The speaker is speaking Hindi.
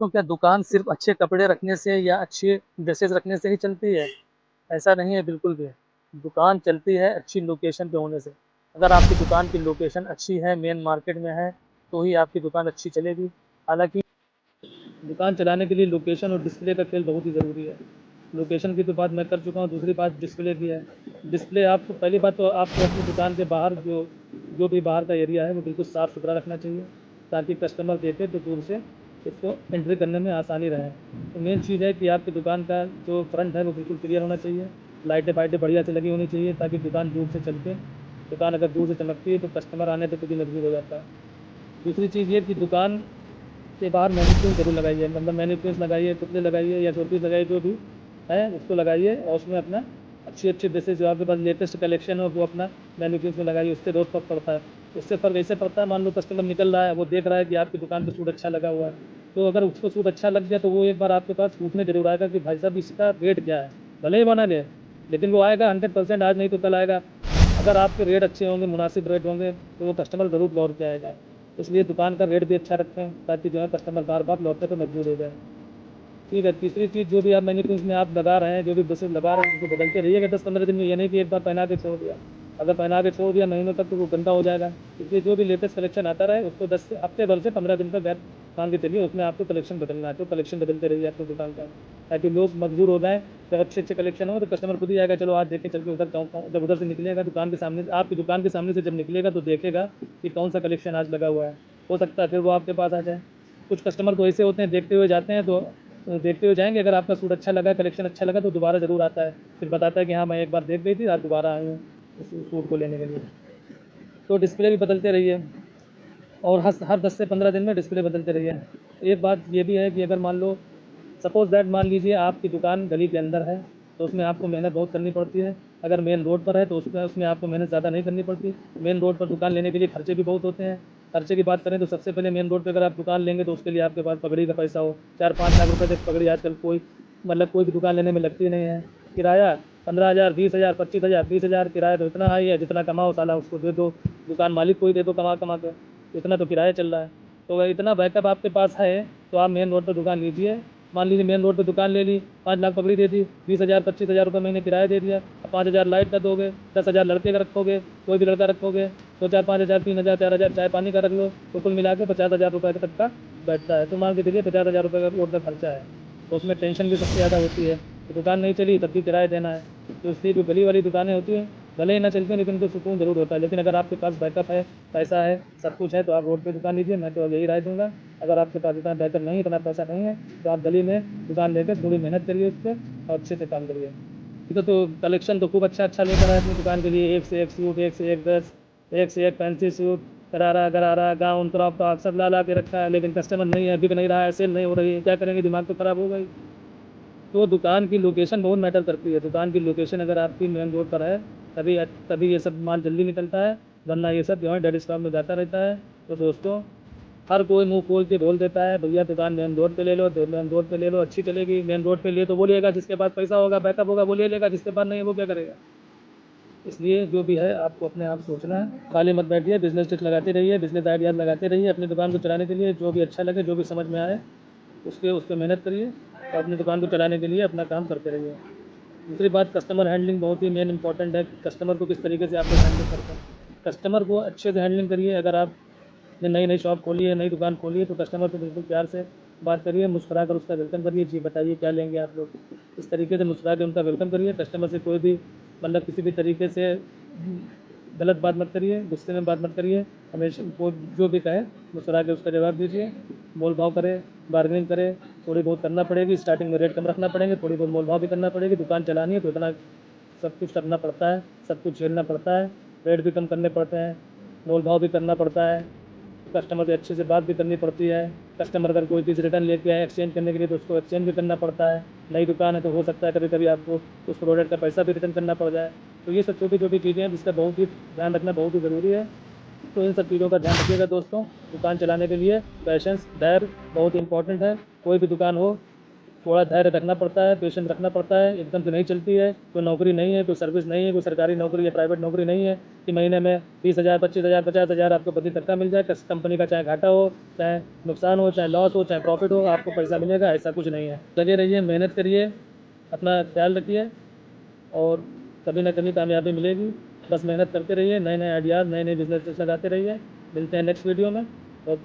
तो क्या दुकान सिर्फ अच्छे कपड़े रखने से या अच्छे ड्रेसेस रखने से ही चलती है? ऐसा नहीं है बिल्कुल भी। दुकान चलती है अच्छी लोकेशन पे होने से। अगर आपकी दुकान की लोकेशन अच्छी है, मेन मार्केट में है, तो ही आपकी दुकान अच्छी चलेगी। हालाँकि दुकान चलाने के लिए लोकेशन और डिस्प्ले का खेल बहुत ही ज़रूरी है। लोकेशन की तो बात मैं कर चुका हूँ, दूसरी बात डिस्प्ले की है। डिस्प्ले आपको पहली बात तो आपको अपनी दुकान के बाहर जो जो भी बाहर का एरिया है वो बिल्कुल साफ़ सुथरा रखना चाहिए, ताकि कस्टमर देखे तो दूर से इसको एंट्री करने में आसानी रहे। तो मेन चीज़ है कि आपकी दुकान का जो फ्रंट है वो बिल्कुल क्लियर होना चाहिए, लाइटें वाइटें बढ़िया से लगी होनी चाहिए, ताकि दुकान दूर से चलके दुकान अगर दूर से चमकती है तो कस्टमर आने पे भी मजबूर हो जाता है। दूसरी चीज़ ये कि दुकान के बाहर मैनीक्विन ज़रूर लगाइए, मतलब मैनीक्विन लगाइए, पुतले लगाइए या शोपीस लगाइए, जो भी है उसको लगाइए और उसमें अपना अच्छी ड्रेसेस जो आपके पास लेटेस्ट कलेक्शन हो वो अपना मैनीक्विन में लगाइए। उससे रोज़ फर्क पड़ता है। उससे फ़र्क ऐसे पड़ता है, मान लो कस्टमर निकल रहा है, वो देख रहा है कि आपकी दुकान पे सूट अच्छा लगा हुआ है, तो अगर उसको सूट अच्छा लग गया तो वो एक बार आपके पास पूछने ज़रूर आएगा कि भाई साहब इसका रेट क्या है। भले ही बना ले, लेकिन वो आएगा 100%, आज नहीं तो कल आएगा। अगर आपके रेट अच्छे होंगे, मुनासिब रेट होंगे, तो वो कस्टमर ज़रूर लौट के आएगा। इसलिए दुकान का रेट भी अच्छा रखें, ताकि जो है कस्टमर बार बार लौटने पर मजबूर हो जाए। ठीक है। तीसरी चीज़, जो भी आप मैनीक्विन में आप लगा रहे हैं, जो भी ड्रेसेस लगा रहे हैं, उनको बदलते रहिएगा 10-15 दिन में। ये नहीं कि एक बार पहना के छोड़ दिया। अगर पहना के छोड़ दिया महीनों तक तो वो गंदा हो जाएगा। इसलिए जो भी लेटेस्ट कलेक्शन आता रहे उसको 10 से हफ्ते भर से 15 दिन का गैप मान के चलिए, उसमें आपको कलेक्शन बदलना है, तो कलेक्शन बदलते रहिए अपनी दुकान का, ताकि लोग मजबूर हो जाएँ। जब अच्छे अच्छे कलेक्शन हो तो कस्टमर खुद ही आएगा, चलो आज देखें चल के उधर जब उधर से निकलेगा दुकान के सामने, आपकी दुकान के सामने से जब निकलेगा तो देखेगा कि कौन सा कलेक्शन आज लगा हुआ है। हो सकता है फिर वो आपके पास आ जाए। कुछ कस्टमर तो ऐसे होते हैं, देखते हुए जाते हैं, तो देखते हुए जाएंगे, अगर आपका सूट अच्छा लगा, कलेक्शन अच्छा लगा, तो दोबारा ज़रूर आता है, फिर बताता है कि हाँ मैं एक बार देख गई थी, आज दोबारा आई हूँ उस सूट को लेने के लिए। तो डिस्प्ले भी बदलते रहिए, और हर हर 10 से 15 दिन में डिस्प्ले बदलते रहिए। एक बात ये भी है कि अगर मान लो सपोज़ दैट, मान लीजिए आपकी दुकान गली के अंदर है, तो उसमें आपको मेहनत बहुत करनी पड़ती है। अगर मेन रोड पर है तो उसमें उसमें आपको मेहनत ज़्यादा नहीं करनी पड़ती। मेन रोड पर दुकान लेने के लिए खर्चे भी बहुत होते हैं। खर्चे की बात करें तो सबसे पहले मेन रोड पर अगर आप दुकान लेंगे तो उसके लिए आपके पास पगड़ी का पैसा हो। 4-5 लाख रुपये तक पगड़ी आजकल कोई, मतलब कोई भी दुकान लेने में लगती नहीं है। किराया 15,000, 20,000, 25,000, 30,000 किराया तो इतना हाई है, जितना कमाओ साला उसको दे दो, दुकान मालिक को ही दे दो कमा कमा के, इतना तो किराया चल रहा है। तो अगर इतना बैकअप आपके पास है तो आप मेन रोड पर दुकान लीजिए। मान लीजिए मेन रोड पर दुकान ले ली, 5 लाख पकड़ी दे दी, 20,000 25,000 रुपये महीने किराया दे दिया, 5,000 लाइट का दोगे, 10,000 लड़के का रखोगे, कोई भी लड़का रखोगे तो 4-5,000, 3,000, 4,000 चाय पानी का रख लो, तो कुल मिला के 50,000 रुपये तक का बैठता है। तो मान के चलिए 50,000 रुपये का रोड का खर्चा है। तो उसमें टेंशन भी सबसे ज़्यादा होती है कि दुकान नहीं चली तब भी किराया देना है। तो इसलिए जो गली वाली दुकानें होती हैं, भले ही ना चलती हैं, लेकिन उनको सुकून ज़रूर होता है। लेकिन अगर आपके पास बैकअप है, पैसा है, सब कुछ है, तो आप रोड पे दुकान लीजिए। मैं तो यही राय दूँगा। अगर आपके पास इतना बैकअप नहीं, इतना पैसा नहीं है, तो आप गली में दुकान लेकर थोड़ी मेहनत करिए उस पर और अच्छे से काम करिए। ठीक है। तो कलेक्शन तो खूब अच्छा लेकर आए अपनी दुकान के लिए, एक से एक सूट, एक से एक ड्रेस, एक से एक फैंसी सूट, करारा गरारा गाउन क्रॉप टॉप सब ला ला के रखा है, लेकिन कस्टमर नहीं है, बिक नहीं रहा है, सेल नहीं हो रही है। क्या करेंगे, दिमाग तो ख़राब होगा ही। तो दुकान की लोकेशन बहुत मैटर करती है। दुकान की लोकेशन अगर आपकी मेन रोड पर है, तभी तभी ये सब माल जल्दी निकलता है, वरना ये सब जो है डेड स्टॉक में जाता रहता है। तो दोस्तों, हर कोई मुंह खोल के बोल देता है भैया दुकान मेन रोड पे ले लो, तो मेन रोड पे ले लो, अच्छी चलेगी। मेन रोड पे लिए तो वो लेगा जिसके पास पैसा होगा, बैकअप होगा, वो ले लेगा, जिसके पास नहीं है वो क्या करेगा। इसलिए जो भी है आपको अपने आप सोचना है, खाली मत बैठिए, बिजनेस टिप्स लगाते रहिए, बिजनेस आइडियाज़ लगाते रहिए अपनी दुकान को चलाने के लिए। जो भी अच्छा लगे, जो भी समझ में आए, उस पर मेहनत करिए और अपनी दुकान को चलाने के लिए अपना काम करते रहिए। दूसरी बात, कस्टमर हैंडलिंग बहुत ही मेन इंपॉर्टेंट है। कस्टमर को किस तरीके से आप लोग हैंडल करते हैं, कस्टमर को अच्छे से हैंडलिंग करिए। अगर आप ने नई नई शॉप खोली है, नई दुकान खोली है, तो कस्टमर को बिल्कुल प्यार से बात करिए, मुस्कुरा कर उसका वेलकम करिए। जी बताइए क्या लेंगे आप लोग, इस तरीके से मुस्कुरा के उनका वेलकम करिए। कस्टमर से कोई भी, मतलब किसी भी तरीके से गलत बात मत करिए, गुस्से में बात मत करिए। हमेशा वो जो भी कहे मुस्कुरा के उसका जवाब दीजिए। मोल भाव करें, बार्गेनिंग करें, थोड़ी बहुत करना पड़ेगी। स्टार्टिंग में रेट कम रखना पड़ेंगे, थोड़ी बहुत मोल भाव भी करना पड़ेगी। दुकान चलानी है तो इतना सब कुछ करना पड़ता है, सब कुछ झेलना पड़ता है। रेट भी कम करने पड़ते हैं, मोल भाव भी करना पड़ता है, कस्टमर से अच्छे से बात भी करनी पड़ती है। कस्टमर अगर कोई चीज़ रिटर्न लेके आए एक्सचेंज करने के लिए, तो उसको एक्सचेंज भी करना पड़ता है। नई दुकान है तो हो सकता है कभी कभी आपको उस प्रोडक्ट का पैसा भी रिटर्न करना पड़ जाए। तो ये सब छोटी छोटी चीज़ें हैं जिसका बहुत ही ध्यान रखना बहुत ही ज़रूरी है। तो इन सब चीज़ों का ध्यान रखिएगा दोस्तों। दुकान चलाने के लिए पेशेंस, धैर्य बहुत इंपॉर्टेंट है। कोई भी दुकान हो, थोड़ा धैर्य रखना पड़ता है, पेशेंस रखना पड़ता है, एकदम से नहीं चलती है। कोई नौकरी नहीं है, कोई सर्विस नहीं है, कोई सरकारी नौकरी या प्राइवेट नौकरी नहीं है कि महीने में 20,000, 25,000, 50,000 आपको प्रति तनख्वाह मिल जाए। कंपनी का चाहे घाटा हो, चाहे नुकसान हो, चाहे लॉस हो, चाहे प्रॉफिट हो, आपको पैसा मिलेगा, ऐसा कुछ नहीं है। लगे रहिए, मेहनत करिए, अपना ख्याल रखिए और कभी ना कभी कामयाबी मिलेगी। बस मेहनत करते रहिए, नए नए आइडियाज़, नए नए बिजनेस लगाते रहिए। मिलते हैं नेक्स्ट वीडियो में। तो